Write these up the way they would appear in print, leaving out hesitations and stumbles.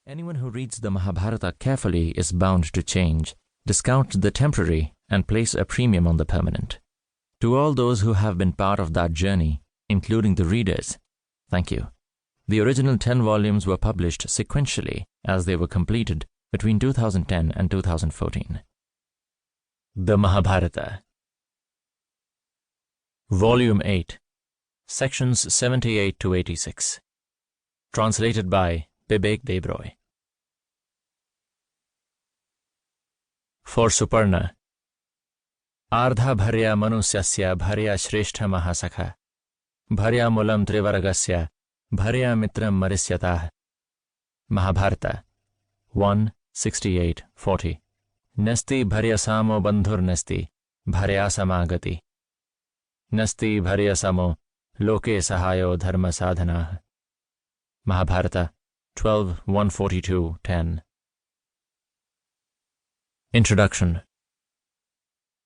Anyone who reads the Mahabharata carefully is bound to change, discount the temporary, and place a premium on the permanent. To all those who have been part of that journey, including the readers, thank you. The original 10 volumes were published sequentially as they were completed between 2010 and 2014. The Mahabharata. Volume 8, Sections 78 to 86. Translated by Bibek Debroy. For Suparna. Ardha bharya manusyasya bharya shrestha mahasakha bharya mulam trivargasya bharya mitram marisyatah. Mahabharata 1:68-40. Nasti bharya samo bandhur nasti bharya samagati nasti bharya samo loke sahayo dharma sadhanah. Mahabharata 12:142-10. Introduction.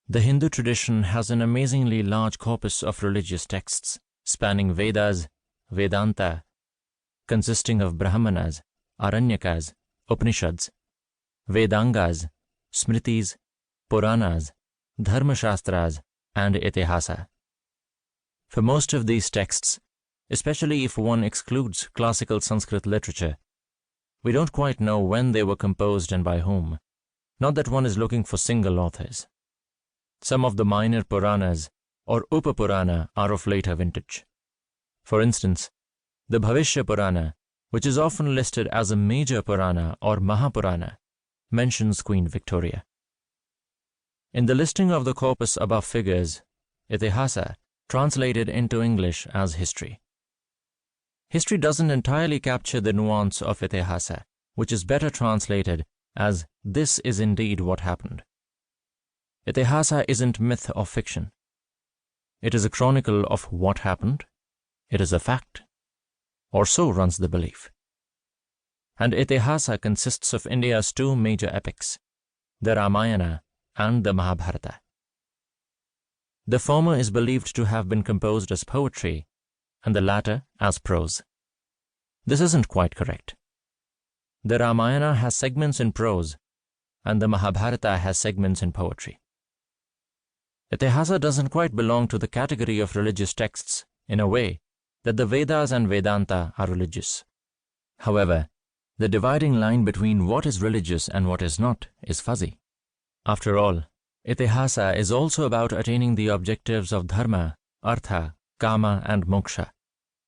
The Hindu tradition has an amazingly large corpus of religious texts spanning Vedas, Vedanta, consisting of Brahmanas, Aranyakas, Upanishads, Vedangas, Smritis, Puranas, Dharmashastras, and Itihasa. For most of these texts, especially if one excludes classical Sanskrit literature, we don't quite know when they were composed and by whom. Not that one is looking for single authors. Some of the minor Puranas or Upapurana are of later vintage. For instance, the Bhavishya Purana, which is often listed as a major Purana or Mahapurana, mentions Queen Victoria. In the listing of the corpus above figures, Itihasa translated into English as history. History doesn't entirely capture the nuance of Itihasa, which is better translated as this is indeed what happened. Itihasa isn't myth or fiction. It is a chronicle of what happened. It is a fact. Or so runs the belief. And Itihasa consists of India's two major epics, the Ramayana and the Mahabharata. The former is believed to have been composed as poetry, and the latter as prose. This isn't quite correct. The Ramayana has segments in prose, and the Mahabharata has segments in poetry. Itihasa doesn't quite belong to the category of religious texts in a way that the Vedas and Vedanta are religious. However, the dividing line between what is religious and what is not is fuzzy. After all, Itihasa is also about attaining the objectives of dharma, artha, kama, and moksha,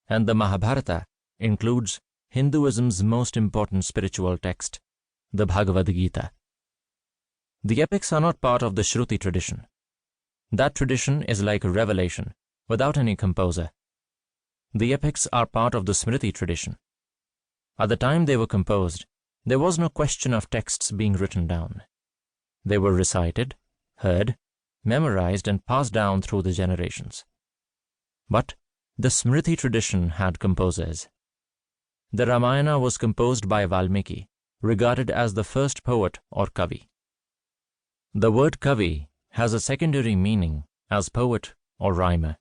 and the Mahabharata includes Hinduism's most important spiritual text, the Bhagavad Gita. The epics are not part of the Shruti tradition. That tradition is like a revelation, without any composer. The epics are part of the Smriti tradition. At the time they were composed, there was no question of texts being written down. They were recited, heard, memorized, and passed down through the generations. But the Smriti tradition had composers. The Ramayana was composed by Valmiki, regarded as the first poet or kavi. The word kavi has a secondary meaning as poet or rhymer.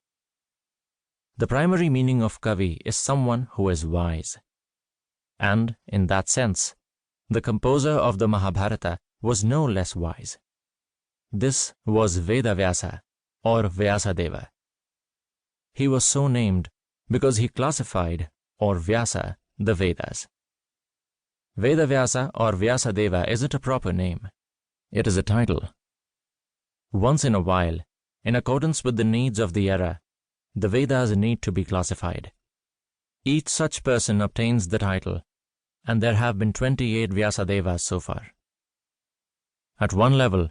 The primary meaning of kavi is someone who is wise. And, in that sense, the composer of the Mahabharata was no less wise. This was Vedavyasa or Vyasadeva. He was so named because he classified, or Vyasa, the Vedas. Vedavyasa or Vyasadeva isn't a proper name. It is a title. Once in a while, in accordance with the needs of the era, the Vedas need to be classified. Each such person obtains the title, and there have been 28 Vyasadevas so far. At one level,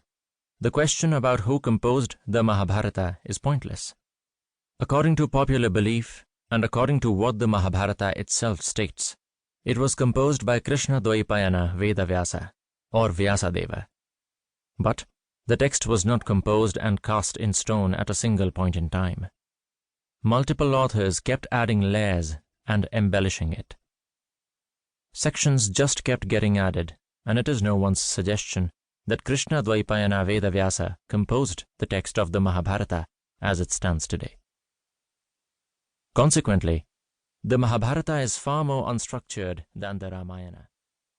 the question about who composed the Mahabharata is pointless. According to popular belief, and according to what the Mahabharata itself states, it was composed by Krishna Dvaipayana Vedavyasa, or Vyasadeva. But the text was not composed and cast in stone at a single point in time. Multiple authors kept adding layers and embellishing it. Sections just kept getting added, and it is no one's suggestion that Krishna Dvaipayana Vedavyasa composed the text of the Mahabharata as it stands today. Consequently, the Mahabharata is far more unstructured than the Ramayana.